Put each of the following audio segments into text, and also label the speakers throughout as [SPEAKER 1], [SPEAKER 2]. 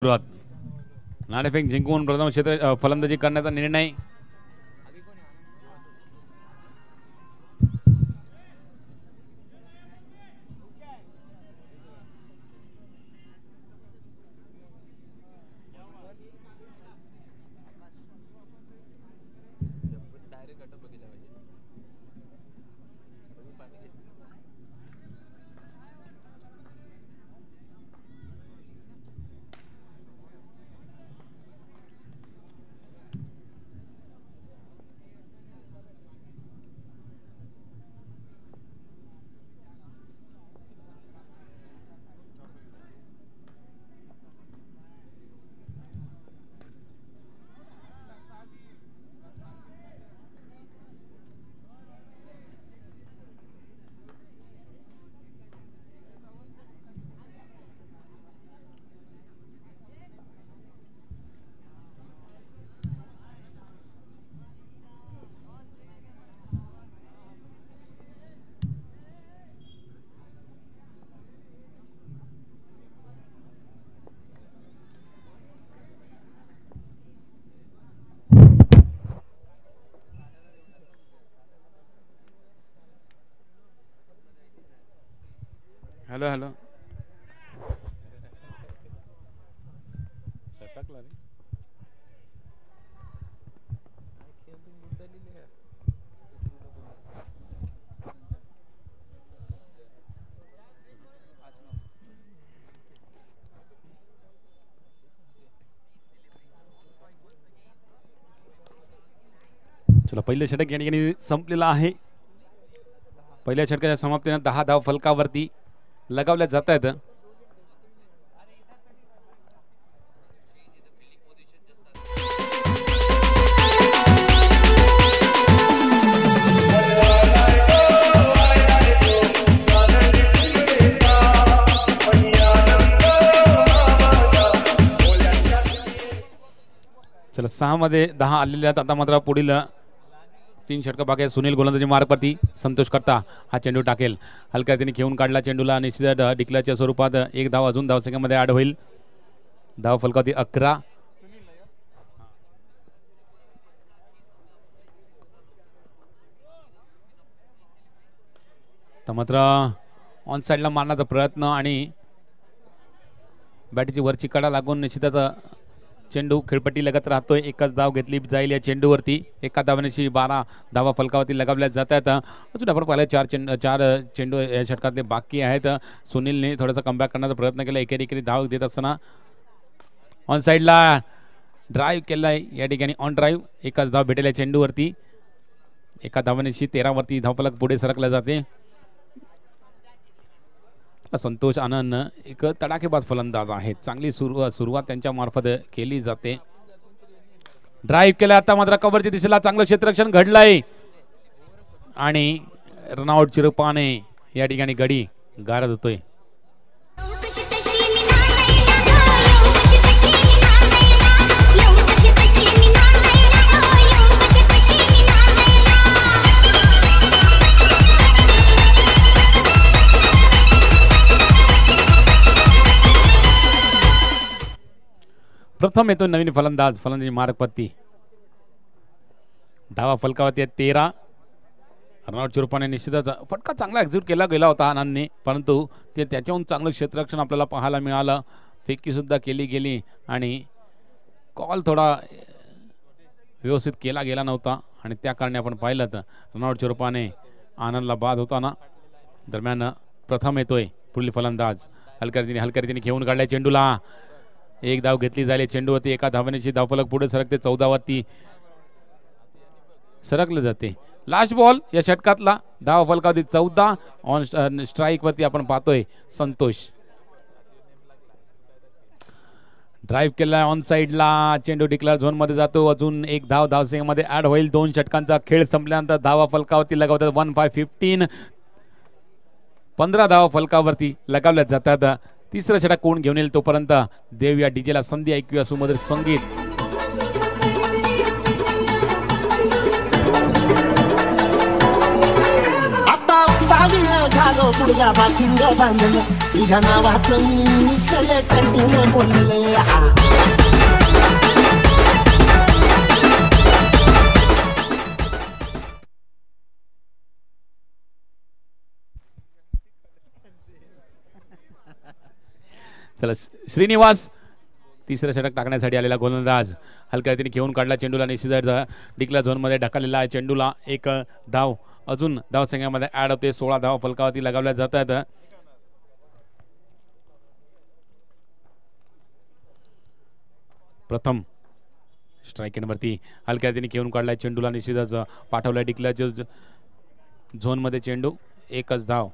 [SPEAKER 1] सुरुवात नाणेफेक जिंकून प्रथम क्षेत्र फलंदाजी करण्याचा निर्णय. हॅलो हॅलो सटकला रे. चला पहिलं षटक या ठिकाणी संपलेलं आहे. पहिल्या षटकाच्या समाप्तीने 10 धाव फलकावरती लगावल्या जात आहेत. चला 6 मध्ये 10 आलेले आहेत. आता मात्र पुढील 3 षटक बाकी आहे. सुनील गोलंदाजी मार्गवरती. संतोष करता हा चेंडू टाकेल. हलक्या त्याने घेऊन काढला चेंडूला. निश्चित डिक्लेअरच्या स्वरूपात एक धाव अजून धावसंख्येमध्ये ऍड होईल. धाव फलकावरती 11. तर मात्र ऑन साइडला मारण्याचा प्रयत्न आणि बॅटीची वरची कडा लागून निश्चितच चेंडू खेळपट्टी लगत राहतोय. एकच धाव घेतली जाईल या चेंडूवरती. एका धावनेशी 12 धावा फलकावरती लगावल्या जात आहेत. अजून आपण पाहिलं 4 चेंडू या षटकातले बाकी आहेत. सुनीलने थोडासा कमबॅक करण्याचा प्रयत्न केला. एकेरी धाव देत असताना ऑन साइडला ड्राईव्ह केलाय या ठिकाणी. ऑन ड्राईव्ह एकच धाव भेटेल या चेंडूवरती. एका धावनेशी 13 वरती धावफलक पुढे सरकला जाते. संतोष आनंद एक तडाखेबाज फलंदाज आहेत. चांगली सुरुवात त्यांच्या मार्फत केली जाते. ड्राईव्ह केला. आता मात्र कव्हरच्या दिशेला चांगलं क्षेत्ररक्षण घडलंय आणि रनआउट चिरपाने या ठिकाणी गडी गारद होतोय. प्रथम येतो नवीन फलंदाजी मार्गवरती. धावा फलकावरती 13. रनआउट चिरपाने निश्चितच फटका चांगला एक्झिक्यूट केला गेला होता आनंदने, परंतु ते त्याच्याहून चांगलं क्षेत्ररक्षण आपल्याला पाहायला मिळालं. फेकी सुद्धा केली गेली आणि कॉल थोडा व्यवस्थित केला गेला नव्हता आणि त्या कारणे आपण पाहिलं तर रनआउट चिरपाने आनंदला बाद होताना. दरम्यान प्रथम येतोय पुढील फलंदाज. हलक्या रीतीने घेऊन काढल्या चेंडूला. एक धाव घेतली जाईल चेंडूवरती. एका धावनेची धावफलक पुढे सरकते. 14 वरती सरकले जाते. लास्ट बॉल या षटकातला. धाव फलकावरती 14. ऑन स्ट्राईक वरती आपण पाहतोय संतोष. ड्राईव्ह केला ऑन साइडला. चेंडू डिक्लेअर झोन मध्ये जातो. अजून एक धाव धावसंख्येमध्ये ऍड होईल. 2 षटकांचा खेळ संपल्यानंतर धावा फलकावरती लगावतात 15-15. 15 धावा फलकावरती लगावल्या जातात. तिसरं षटक कोण घेऊन येईल तोपर्यंत देव या डीजेला संधी ऐकूया सुमधुर संगीत.
[SPEAKER 2] आता झालो गुडघा बाशिंग बांधलं तुझ्या नावाचं मी मिसले कंटून बोललं
[SPEAKER 1] चला श्रीनिवास तिसरं षटक टाकण्यासाठी आलेला गोलंदाज हलक्या रीतीने घेऊन काढला चेंडूला निश्चित डिकला झोनमध्ये ढकललेला आहे चेंडूला एक धाव अजून धावसंख्येमध्ये ऍड होते 16 धाव फलकावरती लगावल्या जातात प्रथम स्ट्राईक एंडवरती हलक्या रीतीने घेऊन काढलाय चेंडूला निश्चितच पाठवलाय डिकल्याच्या झोनमध्ये चेंडू एकच धाव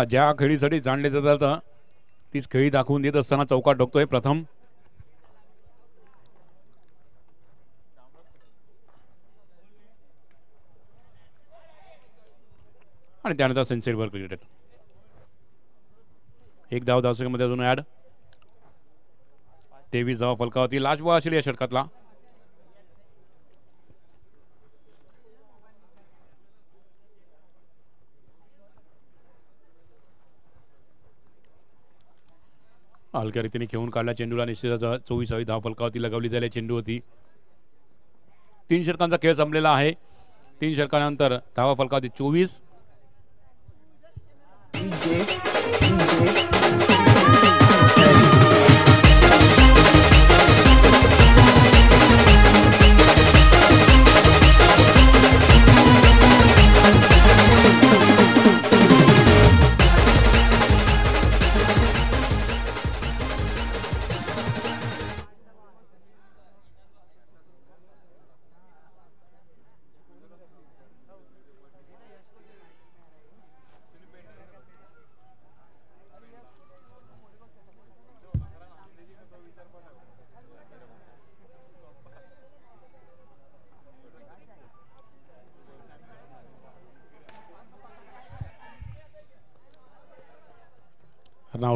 [SPEAKER 1] ज्या खेळीसाठी जाणले जातात तीच खेळी दाखवून देत असताना चौकात ठोकतोय प्रथम आणि त्यानंतर सेंचुरीवर क्रिकेट एक धाव धावसंख्येमध्ये अजून ऍड 23 धाव फलकावरती लास्ट बॉल असेल या षटकातला हलक्या रीतीने घेऊन काढला चेंडूला निश्चितच 24वी धाव फलकावरती लगावली जायला चेंडू होती 3 षटकांचा खेळ संपलेला आहे 3 षटकानंतर धावा फलकावरती 24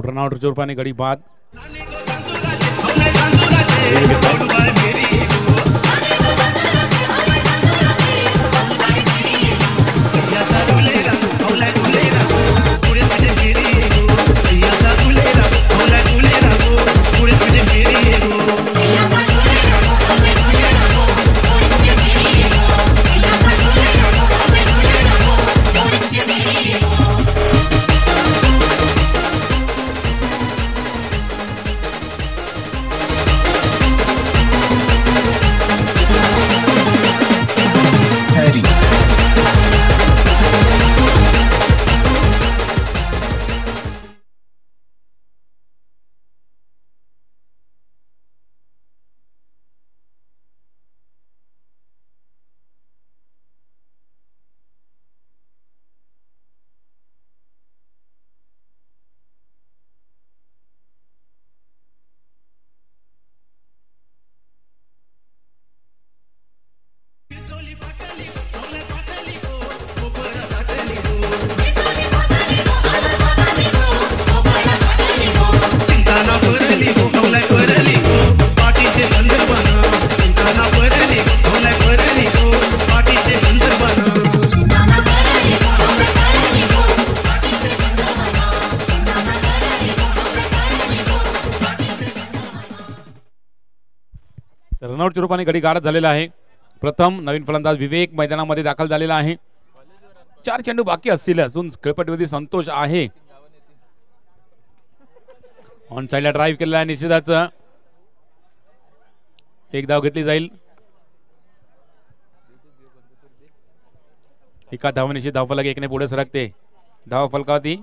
[SPEAKER 1] रनआउटच्या रूपाने गडी बाद रनआउटच्या रूपाने गडी गारद झालेला आहे प्रथम नवीन फलंदाज विवेक मैदानामध्ये दाखल झालेला आहे 4 चेंडू बाकी असतील अजून खेळपट्टीमध्ये संतोष आहे ऑन साईडला ड्राईव्ह केलेला आहे निश्चितच. एक धाव घेतली जाईल. एका धावनिशी धावफलक एकने पुढे सरकते. धाव फलकावरती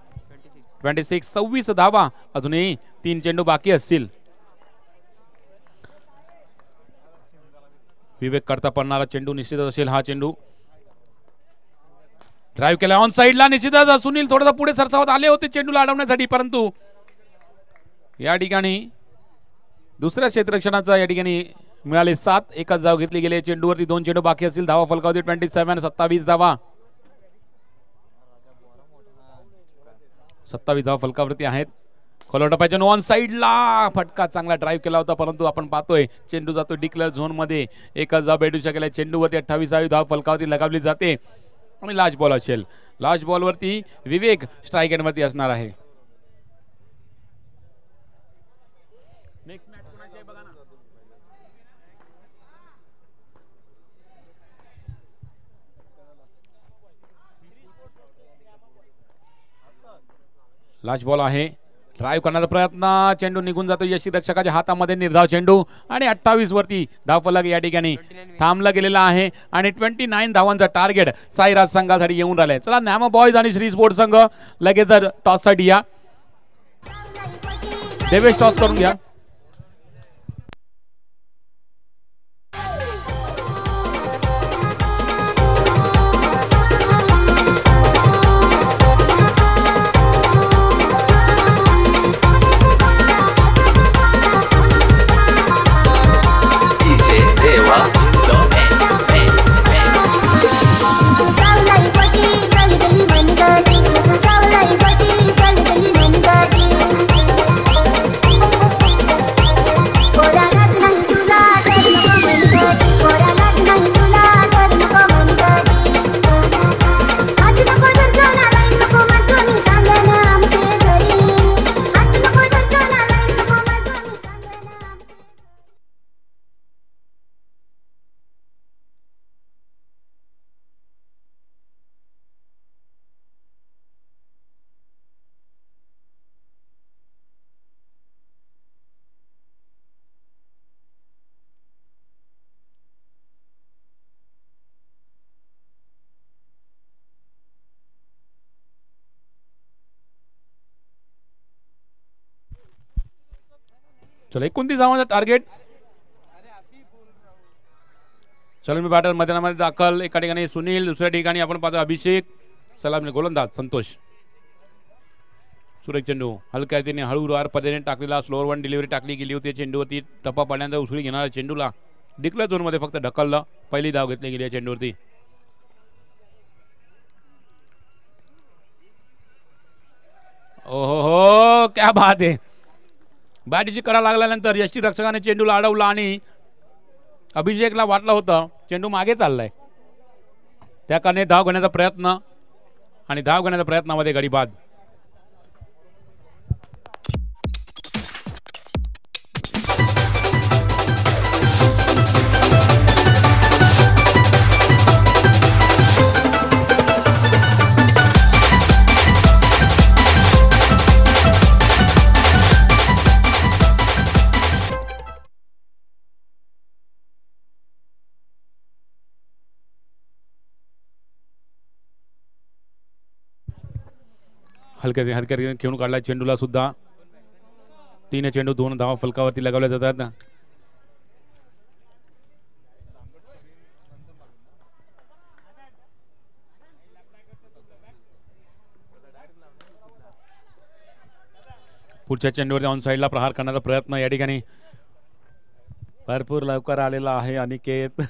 [SPEAKER 1] 26 26 धावा. अजूनही 3 चेंडू बाकी असतील. विवेक करता पडणारा चेंडू निश्चितच असेल हा चेंडू. ड्राईव्ह केला ऑन साईडला निश्चितच. सुनील थोडासा पुढे सरसावत आले होते चेंडूला अडवण्यासाठी, परंतु या ठिकाणी दुसऱ्या क्षेत्ररक्षणाचा या ठिकाणी मिळाले 7. एकच धाव घेतली गेली चेंडूवरती. 2 चेंडू बाकी असतील. धावा फलकावरती 27 27 धावा. 27 धावा फलकावरती आहेत. खोलटप्प्याच्या ऑन साईडला फटका चांगला ड्राईव्ह केला होता, परंतु आपण पाहतोय चेंडू जातो डिक्लेअर झोन मध्ये. एकच धाव भेटू शकेल चेंडूवरती. 28वी धाव फलकावरती लगावली जाते आणि लास्ट बॉल असेल. लास्ट बॉलवरती विवेक स्ट्राईक एंडवरती असणार आहे. नेक्स्ट मॅच कोणाची आहे बघा ना. लास्ट बॉल आहे. ड्राईव्ह करण्याचा प्रयत्न. चेंडू निघून जातो यष्टीरक्षकाच्या हातामध्ये. निर्धाव चेंडू आणि 28 वरती धावफलक या ठिकाणी थांबला गेलेला आहे आणि 29 धावांचा टार्गेट साईराज संघासाठी येऊन राहिलाय. चला नॅमा बॉयज आणि श्री स्पोर्ट्स संघ लगेच टॉस साठी या. देवेश टॉस करून घ्या. चला 29 धावांचा टार्गेट. चला बॅटर मैदानामध्ये दाखल. एका ठिकाणी सुनील, दुसऱ्या ठिकाणी आपण पाहतो अभिषेक. सलामी गोलंदाज संतोष. सुरेख चेंडू हलक्या हातीने हळूवार पद्धतीने टाकलेला. स्लोअर वन डिलिव्हरी टाकली गेली होती चेंडूवरती. टप्पा पाण्याचा उसळी घेणाऱ्या चेंडूला डिक्लेअर झोन मध्ये फक्त ढकललं. पहिली धाव घेतली गेली चेंडूवरती. ओहो हो क्या बात आहे. बॅटची कडा लागल्यानंतर यष्टीरक्षकाने चेंडूला अडवला आणि अभिषेकला वाटलं होतं चेंडू मागे चाललाय. त्या कारणे धाव घेण्याचा प्रयत्न आणि धाव घेण्याच्या प्रयत्नामध्ये गडी बाद. हलक्या खेळून काढला चेंडूला सुद्धा. 3 चेंडू 2 धावा फलकावरती लगावल्या जातात. पुढच्या चेंडूवरती ऑन साईडला प्रहार करण्याचा प्रयत्न या ठिकाणी भरपूर लवकर आलेला आहे अनिकेत.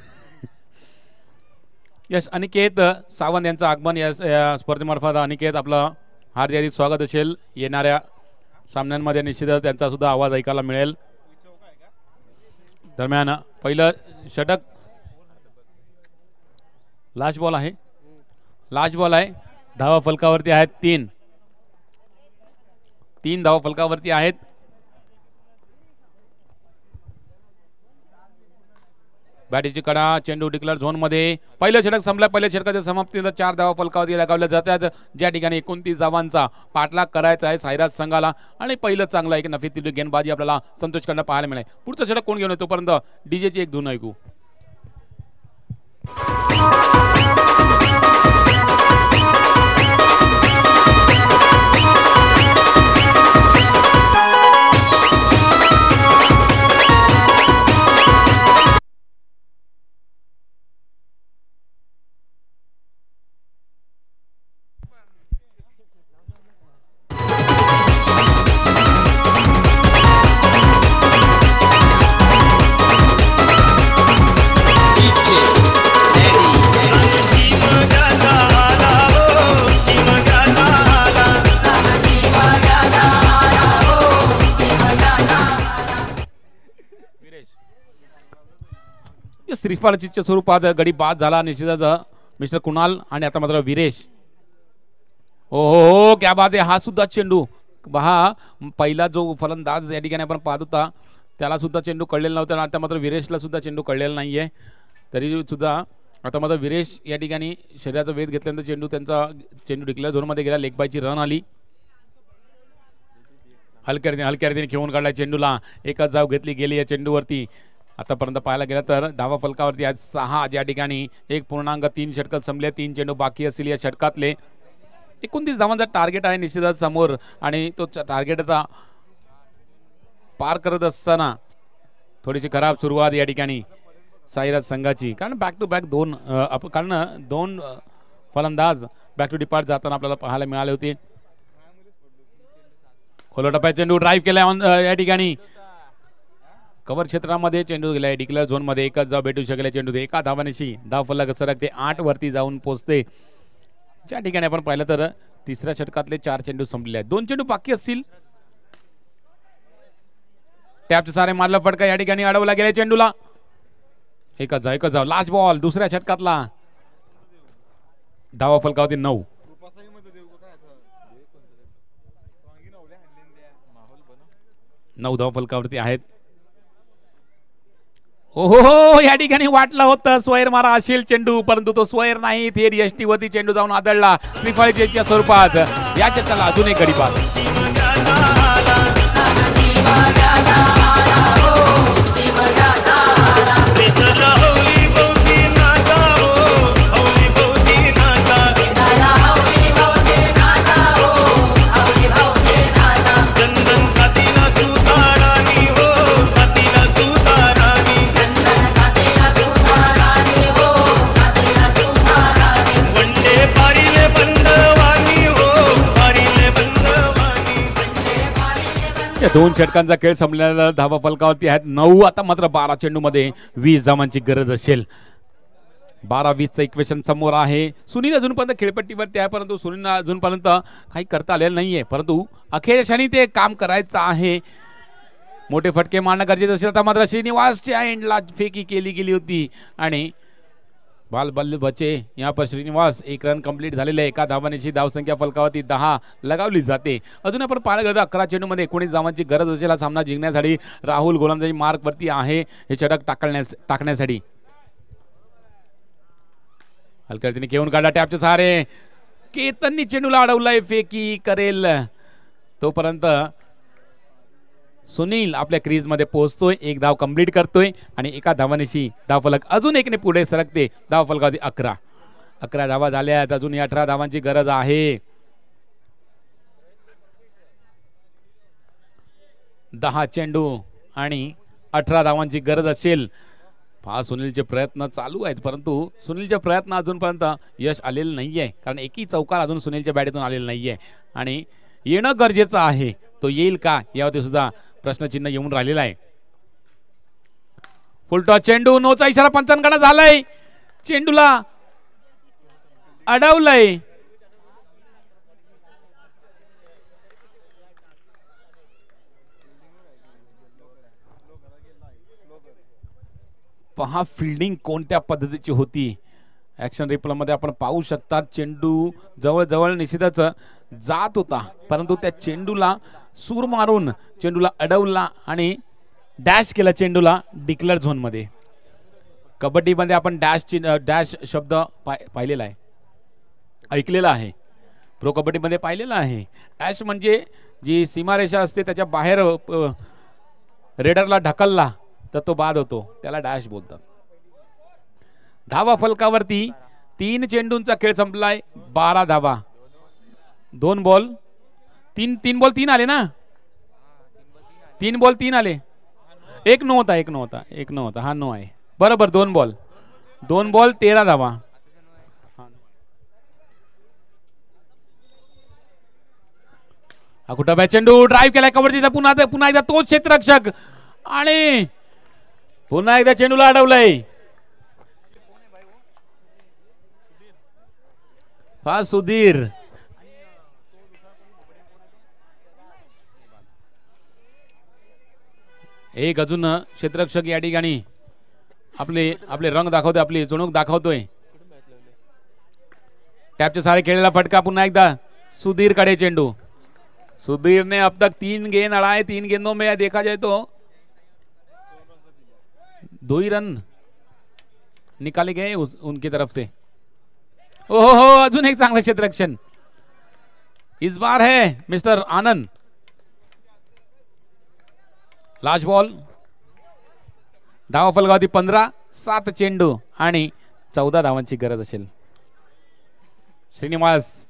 [SPEAKER 1] यस अनिकेत सावंत यांचं आगमन या स्पर्धेमार्फत. अनिकेत आपलं हार्दिक स्वागत असेल. येणाऱ्या सामन्यांमध्ये निश्चितच त्यांचा सुद्धा आवाज ऐकायला मिळेल. दरम्यान पहिलं षटक. लास्ट बॉल आहे. लास्ट बॉल आहे. धावा फलकावरती आहेत 3 धावा फलकावरती आहेत. बॅटीची कडा, चेंडू डिक्लेअर झोन मध्ये. पहिलं षटक संपलं. पहिल्या षटकाच्या समाप्तीनंतर 4 धावा फलकावरती लगावल्या जातात. ज्या ठिकाणी 29 धावांचा पाठलाग करायचा आहे साईराज संघाला आणि पहिलं चांगलं एक नफी तिथे गेंदबाजी आपल्याला संतोष कडनं पाहायला मिळेल. पुढचं षटक कोण घेऊन येतो पर्यंत डीजेची एक धून ऐकू. श्रीफळाच्या स्वरूपात गडी बाद झाला निश्चितच मिस्टर कुणाल आणि आता मात्र वीरेश. हो क्या बात आहे. हा सुद्धा चेंडू हा पहिला जो फलंदाज या ठिकाणी आपण पाहत होता त्याला सुद्धा चेंडू कळलेला नव्हता आणि आता मात्र वीरेशला सुद्धा चेंडू कळलेला नाहीये. तरी सुद्धा आता मात्र वीरेश या ठिकाणी शरीराचा वेध घेतल्यानंतर चेंडू डिक्लेअर झोनमध्ये गेला. लेग बायची रन आली. हलक्या रीतीने खेळून काढला चेंडूला. एकच धाव घेतली गेली या चेंडूवरती. आतापर्यंत पाहायला गेलं तर धावा फलकावरती आज 6 ज्या ठिकाणी 1.3 षटकात संपले. 3 चेंडू बाकी असतील या षटकातले. 29 धावांचा टार्गेट आहे निश्चितच समोर आणि तो टार्गेटचा पार करत असताना थोडीशी खराब सुरुवात या ठिकाणी साईराज संघाची. कारण बॅक टू बॅक दोन फलंदाज बॅक टू डिपार्ट जाताना आपल्याला पाहायला मिळाले होते. खोलो टप्प्यात चेंडू ड्राईव्ह केला या ठिकाणी कव्हर क्षेत्रामध्ये चेंडू गेलाय. डिक्लेअर झोन मध्ये एकच धाव भेटू शकले. चेंडू एका धावानेशी धाव फलक सरकते 8 वरती जाऊन पोहोचते. ज्या ठिकाणी आपण पाहिलं तर तिसऱ्या षटकातले 4 चेंडू संपले आहेत. 2 चेंडू बाकी असतील. टॅपचे सारे मारला फटका या ठिकाणी अडवला गेला चेंडूला. एकच धाव लास्ट बॉल दुसऱ्या षटकातला. धावा फलकावरती 9. 9 धावा फलकावरती आहेत. हो या ठिकाणी वाटलं होतं स्वैर मारा असेल चेंडू परंतु तो स्वैर नाही. थेट यष्टीवरती चेंडू जाऊन आदळला त्रिफळीच्या स्वरूपात. या षटकाला अजून एक गडी बाद. दोन षटकांचा खेळ संपलेला धावा फलकावरती आहेत 9. आता मात्र 12 चेंडू मध्ये 20 धावांची गरज असेल. 12-20चं इक्वेशन समोर आहे. सुनील अजूनपर्यंत खेळपट्टीवरती आहे परंतु सुनीलला अजूनपर्यंत काही करता आलेलं नाहीये. परंतु अखेर क्षणी ते काम करायचं आहे. मोठे फटके मारणं गरजेचं असेल. आता मात्र श्रीनिवासच्या एंडला फेकी केली गेली होती आणि बाल बल्ले बचे यहाँ पर श्रीनिवास. 1 रन कंप्लीट झालेले आहे. एका धावानेची धावसंख्या फलकावरती 10 लगावली जाते. अजून आपण पाहायला गेलं 11 चेंडू मध्ये 19 धावांची गरज असेल. हा सामना जिंकण्यासाठी राहुल गोलंदाजी मार्कवरती आहे हे षटक टाकण्यासाठी. हलक्या रीतीने घेऊन काढला टॅपचे सहारे. केतननी चेंडूला अडवलाय. फेकी करेल तोपर्यंत सुनील आपल्या क्रीज मध्ये पोहोचतोय. 1 धाव कंप्लीट करतोय आणि एका धावानेशी धावफलक अजून एकने पुढे सरकते. धावफलकावरती 11 धावा झाल्या आहेत. अजून 18 धावांची गरज आहे. 10 चेंडू आणि 18 धावांची गरज असेल. पहा सुनीलचे प्रयत्न चालू आहेत परंतु सुनीलचे प्रयत्न अजूनपर्यंत यश आलेलं नाहीये. कारण एकही चौकार अजून सुनीलच्या बॅटीतून आलेला नाहीये आणि येणं गरजेचं आहे. तो येईल का यावरती सुद्धा प्रश्नचिन्ह येऊन राहिलेला आहे. फुलटॉस चेंडू. नोचा इशारा पंचांकडे झालाय. चेंडूला अडवलंय. पहा फिल्डिंग कोणत्या पद्धतीची होती. ऍक्शन रिप्ले मध्ये आपण पाहू शकता चेंडू जवळ निश्चितच जात होता परंतु त्या चेंडूला सूर मारून चेंडूला अडवला आणि डॅश केला चेंडूला डिक्लेअर झोन मध्ये. कबड्डीमध्ये आपण डॅश शब्द पाहिलेला आहे, ऐकलेला आहे, प्रो कबड्डीमध्ये पाहिलेला आहे. डॅश म्हणजे जी सीमारेषा असते त्याच्या बाहेर रेडरला ढकलला तर तो बाद होतो, त्याला डॅश बोलतात. धावा फलकावरती 3 चेंडूंचा खेळ संपलाय, 12 धावा. 2 बॉल 3 बॉल 3 आले ना, 3 बॉल 3 आले. एक नो होता हा नो आहे बरोबर. 2 बॉल 13 धावा. हा कुठं बॅट, चेंडू ड्राईव्ह केलाय कव्हरचा, पुन्हा एकदा तोच क्षेत्ररक्षक आणि पुन्हा एकदा चेंडूला अडवलंय. हा सुधीर. एक अजून क्षेत्ररक्षक या ठिकाणी आपले रंग दाखवतोय, आपली चुणूक दाखवतोय. टॅपचे सारे खेळलेला फटका, पुन्हा एकदा सुधीर कडे चेंडू. सुधीर ने अब तक 3 गेंद अड़ाए, 3 गेंदों में देखा जाए तो 2 ही रन निकाले गए उनकी तरफ से. ओहो, अजून एक चांगलं क्षेत्ररक्षण इस बार है मिस्टर आनंद. Last ball. धावा फलकावरती 15, 7 चेंडू आणि 14 धावांची गरज असेल. श्रीनिवास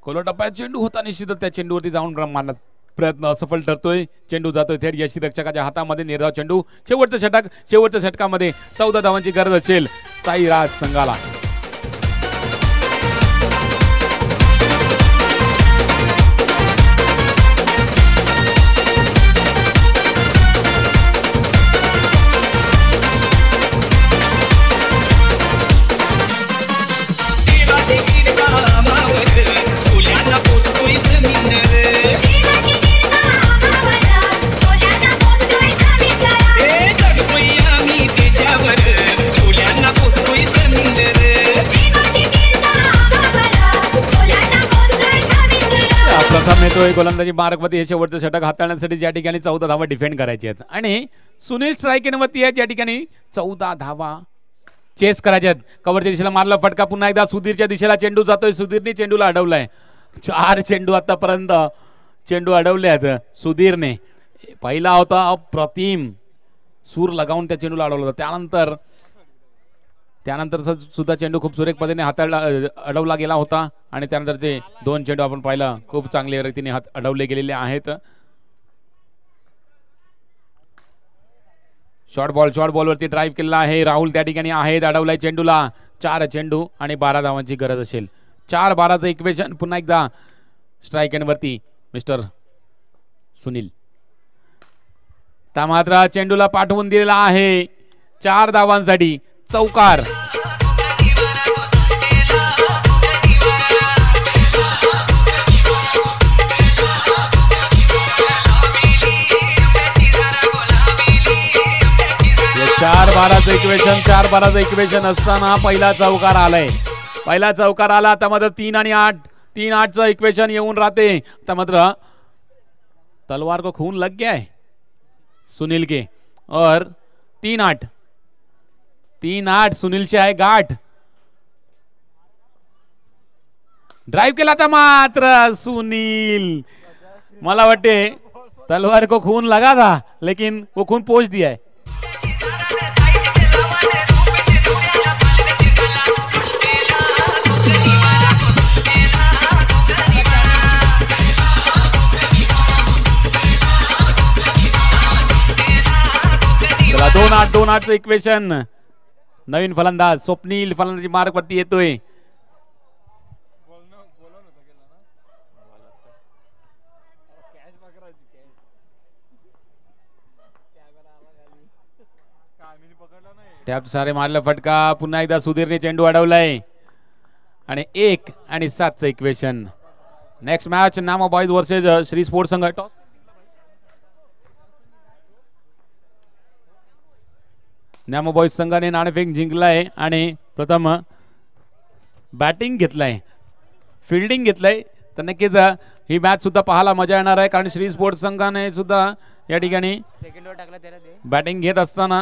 [SPEAKER 1] खोलो टप्प्यात चेंडू होता, निश्चितच त्या चेंडूवरती जाऊन मारण्याचा प्रयत्न असफल ठरतोय. चेंडू जातोय थेट यष्टीरक्षकाच्या हातामध्ये. निर्धाव चेंडू, शेवटच्या षटकामध्ये 14 धावांची गरज असेल साईराज संघाला. प्रथम येतोय गोलंदाजी मार्गवरती. हे शेवटचं षटक हाताळण्यासाठी ज्या ठिकाणी 14 धावा डिफेंड करायची आहेत आणि सुनील स्ट्राईकवरती आहे ज्या ठिकाणी 14 धावा चेस करायच्या आहेत. कव्हरच्या दिशेला मारला फटका, पुन्हा एकदा सुधीरच्या दिशेला चेंडू जातोय. सुधीरने चेंडूला अडवलाय. 4 चेंडू आतापर्यंत चेंडू अडवले आहेत सुधीरने. पहिला होता अप्रतिम, सूर लगावून त्या चेंडूला अडवला होता. त्यानंतर सुद्धा चेंडू खूप सुरेख पद्धतीने अडवला गेला होता आणि त्यानंतर ते 2 चेंडू आपण पाहिलं खूप चांगल्या रीतीने अडवले गेलेले आहेत. शॉर्ट बॉलवरती ड्राईव्ह केलेला आहे. राहुल त्या ठिकाणी आहेत, अडवलाय चेंडूला. 4 चेंडू आणि 12 धावांची गरज असेल. 4-12चं इक्वेशन. पुन्हा एकदा स्ट्राईक एंडवरती मिस्टर सुनील. त्या मात्र चेंडूला पाठवून दिलेला आहे 4 धावांसाठी. चौकार. चार बाराचं इक्वेशन असताना पहिला चौकार आलाय. पहिला चौकार आला. आता मात्र 3 आणि 8, 3-8चं इक्वेशन येऊन राहते. आता मात्र तलवार को खून लग गया है सुनील के और 3-8 सुनील से आहे गाठ. ड्राइव केला था मात्र सुनील. मला वाटते तलवार को खून लगा था लेकिन वो खून पोंछ दिया है. चला 2-8चं इक्वेशन. नवीन फलंदाज स्वप्नील फलंदाजी मार्ग वरती येतोय. टॅप सारे मारलं फटका. पुन्हा एकदा सुधीरने चेंडू अडवलाय आणि 1 आणि 7चं इक्वेशन. नेक्स्ट मॅच नामा बॉयज वर्सेस श्री स्पोर्ट्स संघ. नामा बॉयज संघाने नाणेफेक जिंकलाय आणि प्रथम बॅटिंग घेतलाय, फिल्डिंग घेतलंय. तर नक्कीच ही मॅच सुद्धा पाहायला मजा येणार आहे कारण श्री स्पोर्ट्स संघाने सुद्धा या ठिकाणी बॅटिंग घेत असताना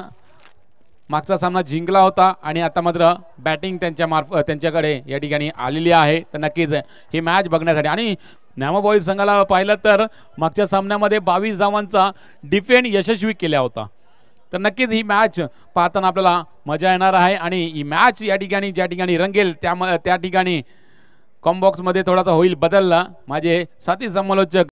[SPEAKER 1] मागचा सामना जिंकला होता आणि आता मात्र बॅटिंग त्यांच्याकडे या ठिकाणी आलेली आहे. तर नक्कीच ही मॅच बघण्यासाठी आणि न्यामा बॉईज संघाला पाहिलं तर मागच्या सामन्यामध्ये 22 धावांचा डिफेंड यशस्वी केला होता. तर नक्कीच ही मॅच पाहताना आपल्याला मजा येणार आहे आणि ही मॅच या ठिकाणी ज्या ठिकाणी रंगेल त्या ठिकाणी कॉम्बॉक्समध्ये थोडासा होईल बदलला. माझे साथी समालोचक